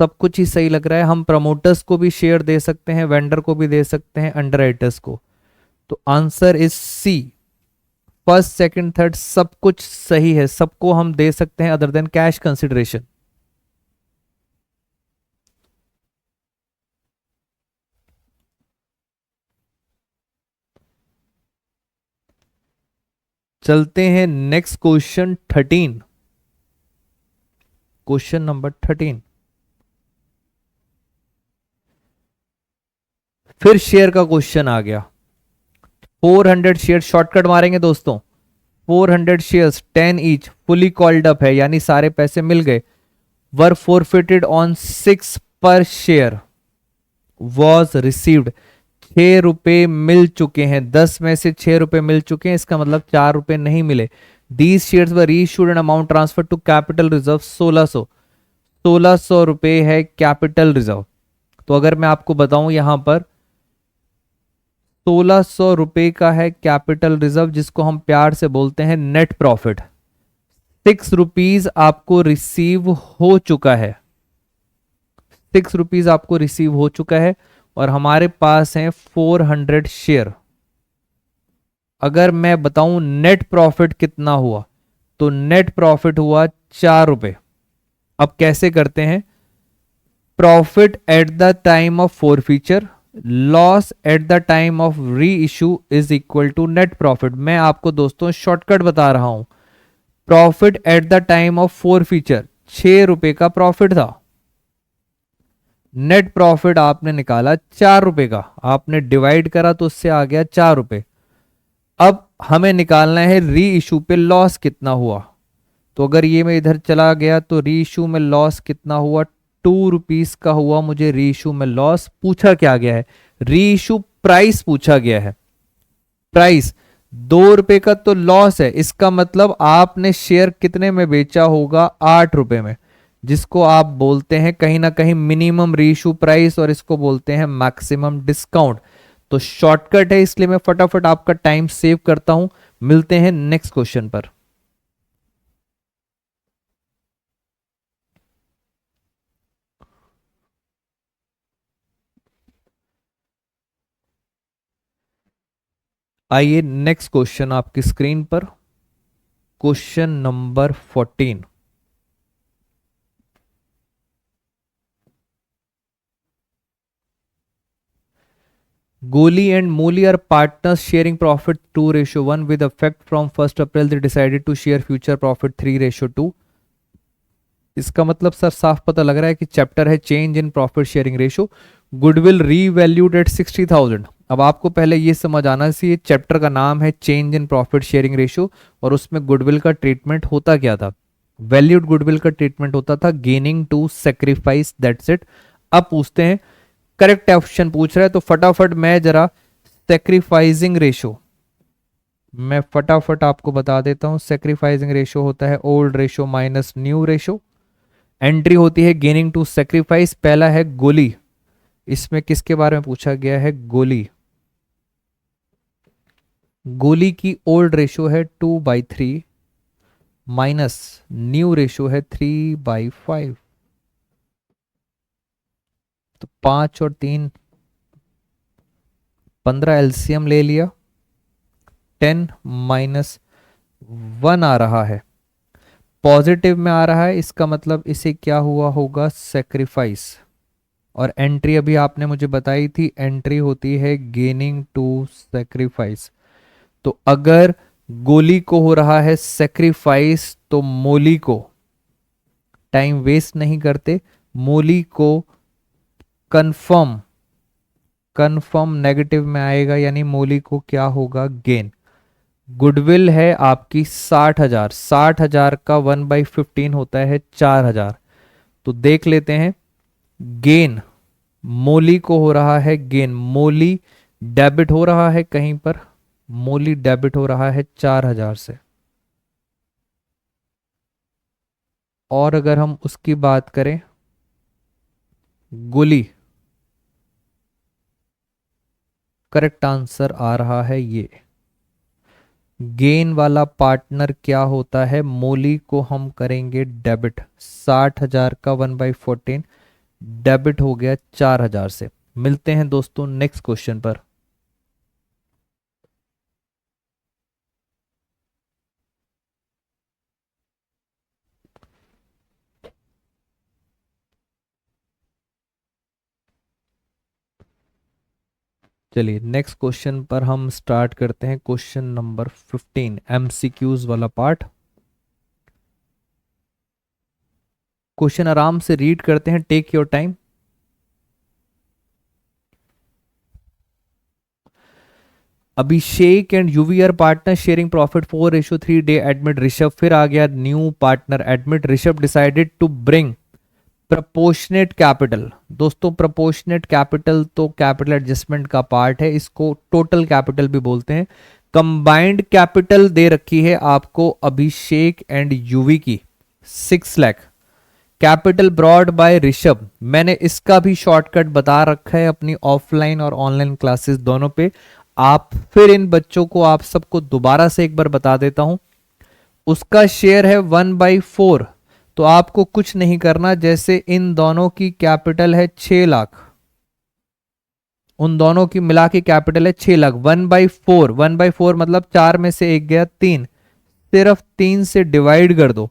Speaker 1: सब कुछ ही सही लग रहा है। हम प्रमोटर्स को भी शेयर दे सकते हैं, वेंडर को भी दे सकते हैं, अंडरराइटर्स को। तो answer is C. First second third सब कुछ सही है, सबको हम दे सकते हैं अदर देन कैश कंसिडरेशन। चलते हैं नेक्स्ट क्वेश्चन 13। Question number 13। फिर शेयर का क्वेश्चन आ गया। 400 शेयर, शॉर्टकट मारेंगे दोस्तों। 400 shares 10 each fully called up है, यानी सारे पैसे मिल गए। वर फोरफिटेड ऑन 6 पर शेयर वॉज रिसीव्ड। 6 रुपए मिल चुके हैं, 10 में से 6 रुपए मिल चुके हैं, इसका मतलब 4 रुपए नहीं मिले। These shares were reissued and amount transfer to capital reserve 1600। 1600 रुपए है कैपिटल रिजर्व। तो अगर मैं आपको बताऊं यहां पर 1600 रुपए का है कैपिटल रिजर्व, जिसको हम प्यार से बोलते हैं नेट प्रॉफिट। 6 रुपीज आपको रिसीव हो चुका है, 6 रुपीज आपको रिसीव हो चुका है और हमारे पास है 400 शेयर। अगर मैं बताऊं नेट प्रॉफिट कितना हुआ, तो नेट प्रॉफिट हुआ 4 रुपए। अब कैसे करते हैं, profit at the time of forfeiture, loss at the time of reissue is equal to net profit. मैं आपको दोस्तों शॉर्टकट बता रहा हूं। Profit at the time of forfeiture 6 रुपए का प्रॉफिट था, नेट प्रॉफिट आपने निकाला 4 रुपए का, आपने डिवाइड करा तो उससे आ गया 4 रुपए। अब हमें निकालना है री इशू पे लॉस कितना हुआ। तो अगर ये मैं इधर चला गया तो री इशू में लॉस कितना हुआ, 2 रुपीज का हुआ मुझे री इशू में लॉस। पूछा क्या गया है, री इशू प्राइस पूछा गया है। प्राइस 2 रुपए का तो लॉस है, इसका मतलब आपने शेयर कितने में बेचा होगा, 8 रुपए में। जिसको आप बोलते हैं कहीं ना कहीं मिनिमम रीइश्यू प्राइस और इसको बोलते हैं मैक्सिमम डिस्काउंट। तो शॉर्टकट है, इसलिए मैं फटाफट आपका टाइम सेव करता हूं। मिलते हैं नेक्स्ट क्वेश्चन पर। आइए नेक्स्ट क्वेश्चन आपकी स्क्रीन पर, question number 14। Goli and Mooli are partners sharing profit 2:1 with effect from 1st April. They decided to share future profit 3:2। इसका मतलब सर साफ पता लग रहा है कि चैप्टर है change in profit sharing ratio. Goodwill revalued at 60,000। अब आपको पहले ये समझ आना चाहिए, चैप्टर का नाम है change in profit sharing ratio और उसमें गुडविल का ट्रीटमेंट होता क्या था? वैल्यूड गुडविल का ट्रीटमेंट होता था gaining to sacrifice, that's it. अब पूछते हैं, करेक्ट ऑप्शन पूछ रहा है तो फटाफट मैं जरा सेक्रीफाइसिंग रेशो, मैं फटाफट आपको बता देता हूं। सेक्रीफाइसिंग रेशो होता है old ratio minus new ratio. Entry होती है गेनिंग टू सेक्रीफाइस। पहला है गोली, इसमें किसके बारे में पूछा गया है? गोली। गोली की ओल्ड रेशो है 2/3 माइनस न्यू रेशो है 3/5। तो 5 और 3 15 एलसीएम ले लिया, 10 माइनस 1 आ रहा है, पॉजिटिव में आ रहा है, इसका मतलब इसे क्या हुआ होगा? सेक्रीफाइस। और एंट्री अभी आपने मुझे बताई थी, एंट्री होती है गेनिंग टू सेक्रीफाइस। तो अगर गोली को हो रहा है सेक्रीफाइस तो मोली को, टाइम वेस्ट नहीं करते, मोली को कंफर्म, कंफर्म नेगेटिव में आएगा, यानी मोली को क्या होगा? गेन। गुडविल है आपकी 60,000, 60,000 का 1/15 होता है 4,000। तो देख लेते हैं, गेन मोली को हो रहा है गेन, मोली डेबिट हो रहा है कहीं पर, मोली डेबिट हो रहा है 4,000 से। और अगर हम उसकी बात करें गोली, करेक्ट आंसर आ रहा है ये। गेन वाला पार्टनर क्या होता है? मोली को हम करेंगे डेबिट, 60,000 का 1/14 डेबिट हो गया 4,000 से। मिलते हैं दोस्तों नेक्स्ट क्वेश्चन पर। चलिए नेक्स्ट क्वेश्चन पर हम स्टार्ट करते हैं, क्वेश्चन नंबर 15 एमसीक्यूज वाला पार्ट। क्वेश्चन आराम से रीड करते हैं, take your time. Abhishek and Yuvi are partner sharing profit 4:3 they admit Rishabh, फिर आ गया new partner admit Rishabh decided to bring proportionate capital. दोस्तों प्रपोर्शनेट कैपिटल तो कैपिटल एडजस्टमेंट का पार्ट है, इसको टोटल कैपिटल भी बोलते हैं। कंबाइंड कैपिटल दे रखी है आपको अभिषेक एंड यूवी की 6 lakh. Capital brought by Rishabh, मैंने इसका भी शॉर्टकट बता रखा है अपनी ऑफलाइन और ऑनलाइन क्लासेस दोनों पे। आप फिर इन बच्चों को, आप सबको दोबारा से एक बार बता देता हूं। उसका शेयर है 1/4, तो आपको कुछ नहीं करना, जैसे इन दोनों की कैपिटल है 6 लाख, उन दोनों की मिला के कैपिटल है 6 लाख। 1/4, 1/4 मतलब 4 में से एक गया 3, सिर्फ 3 से डिवाइड कर दो,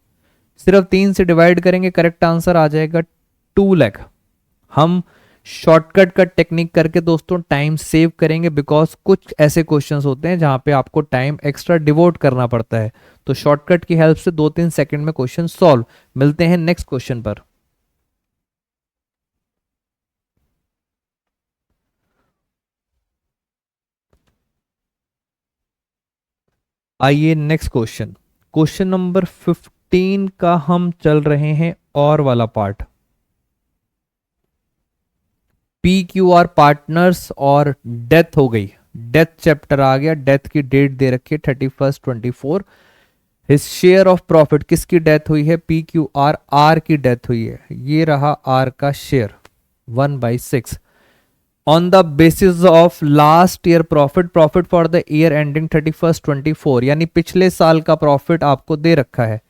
Speaker 1: सिर्फ 3 से डिवाइड करेंगे, करेक्ट आंसर आ जाएगा 2 लाख। हम शॉर्टकट का टेक्निक करके दोस्तों टाइम सेव करेंगे, बिकॉज कुछ ऐसे क्वेश्चंस होते हैं जहां पे आपको टाइम एक्स्ट्रा डिवोट करना पड़ता है, तो शॉर्टकट की हेल्प से 2-3 सेकंड में क्वेश्चन सॉल्व। मिलते हैं नेक्स्ट क्वेश्चन पर। आइए नेक्स्ट क्वेश्चन, क्वेश्चन नंबर 15 का हम चल रहे हैं और वाला पार्ट। PQR पार्टनर्स और डेथ हो गई, डेथ चैप्टर आ गया, डेथ की डेट दे रखी है 31/24। हिज शेयर ऑफ प्रॉफिट, किसकी डेथ हुई है, पी क्यू आर, आर की डेथ हुई है, ये रहा आर का share 1/6 on the basis of last year profit, profit for the year ending 31/24, यानी पिछले साल का प्रॉफिट आपको दे रखा है।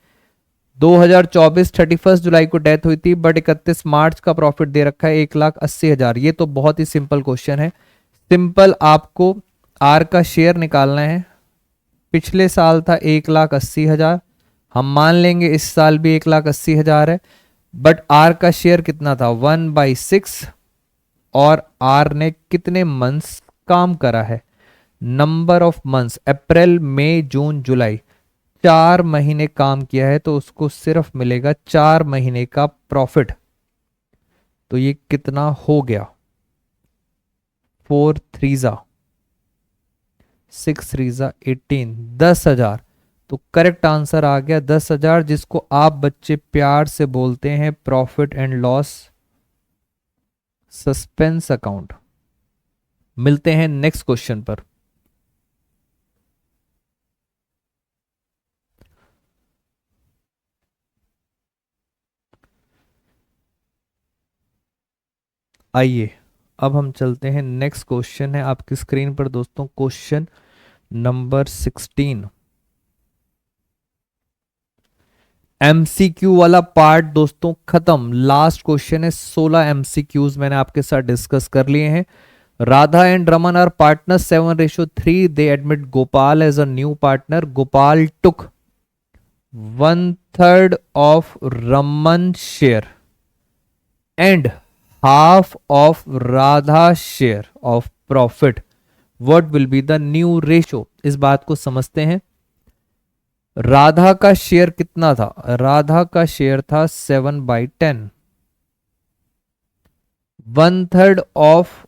Speaker 1: 2024 31 जुलाई को डेथ हुई थी, बट 31 मार्च का प्रॉफिट दे रखा है 1,80,000। ये तो बहुत ही सिंपल क्वेश्चन है। सिंपल आपको आर का शेयर निकालना है। पिछले साल था 1,80,000, हम मान लेंगे इस साल भी 1,80,000 है, बट आर का शेयर कितना था 1/6, और आर ने कितने मंथ्स काम करा है, नंबर ऑफ मंथ्स, अप्रैल मई जून जुलाई, 4 महीने काम किया है, तो उसको सिर्फ मिलेगा 4 महीने का प्रॉफिट। तो ये कितना हो गया, 4 3 6 3 18, 10,000। तो करेक्ट आंसर आ गया 10,000, जिसको आप बच्चे प्यार से बोलते हैं profit and loss suspense account. मिलते हैं नेक्स्ट क्वेश्चन पर। आइए अब हम चलते हैं, नेक्स्ट क्वेश्चन है आपकी स्क्रीन पर दोस्तों, क्वेश्चन नंबर 16। एमसीक्यू वाला पार्ट दोस्तों खत्म, लास्ट क्वेश्चन है। 16 एमसीक्यूज मैंने आपके साथ डिस्कस कर लिए हैं। Radha and Raman are partner 7:3, they admit Gopal as a new partner, Gopal took 1/3 of Raman share and half of Radha share of profit, what will be the new ratio? इस बात को समझते हैं। राधा का शेयर कितना था, राधा का शेयर था 7/10, 1/3 ऑफ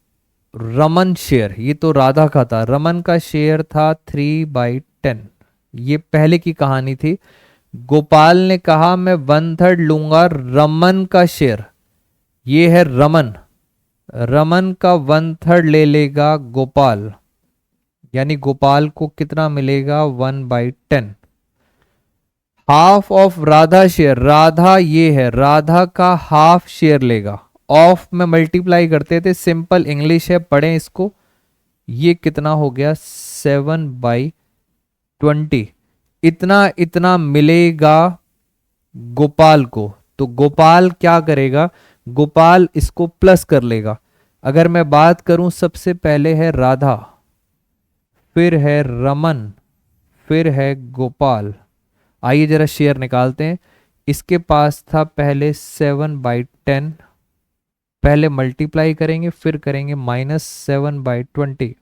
Speaker 1: रमन शेयर, ये तो राधा का था, रमन का शेयर था 3/10। ये पहले की कहानी थी। गोपाल ने कहा मैं 1/3 लूंगा रमन का शेयर, ये है रमन, रमन का 1/3 ले लेगा गोपाल, यानी गोपाल को कितना मिलेगा 1/10। Half of Radha share, Radha ये है, राधा का हाफ शेयर लेगा, ऑफ में मल्टीप्लाई करते थे, सिंपल इंग्लिश है, पढ़ें इसको। ये कितना हो गया 7/20, इतना इतना मिलेगा गोपाल को। तो गोपाल क्या करेगा, गोपाल इसको प्लस कर लेगा। अगर मैं बात करूं, सबसे पहले है राधा, फिर है रमन, फिर है गोपाल। आइए जरा शेयर निकालते हैं। इसके पास था पहले 7/10, पहले मल्टीप्लाई करेंगे, फिर करेंगे -7/20,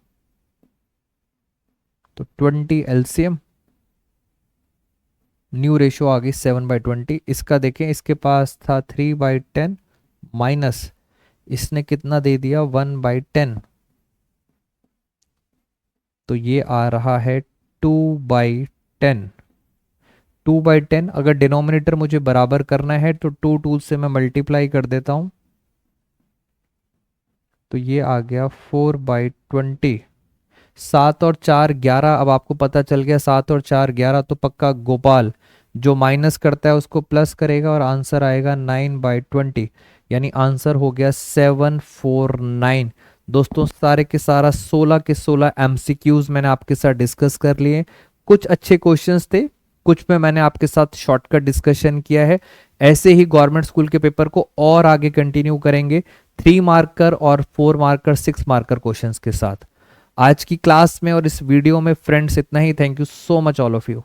Speaker 1: तो 20 एलसीएम, न्यू रेशो आ गई 7/20। इसका देखें, इसके पास था 3/10 माइनस इसने कितना दे दिया 1/10, तो ये आ रहा है 2/10। 2/10 अगर डिनोमिनेटर मुझे बराबर करना है तो 2 टूल से मैं मल्टीप्लाई कर देता हूं, तो ये आ गया 4/20। 7 और 4 11, अब आपको पता चल गया 7 और 4 11, तो पक्का गोपाल जो माइनस करता है उसको प्लस करेगा और आंसर आएगा 9/20, यानी आंसर हो गया 749। दोस्तों सारे के सारा 16 के 16 एमसीक्यूज मैंने आपके साथ डिस्कस कर लिए। कुछ अच्छे क्वेश्चंस थे, कुछ में मैंने आपके साथ शॉर्टकट डिस्कशन किया है। ऐसे ही गवर्नमेंट स्कूल के पेपर को और आगे कंटिन्यू करेंगे 3 मार्कर और 4 मार्कर 6 मार्कर क्वेश्चंस के साथ। आज की क्लास में और इस वीडियो में फ्रेंड्स इतना ही। Thank you so much all of you.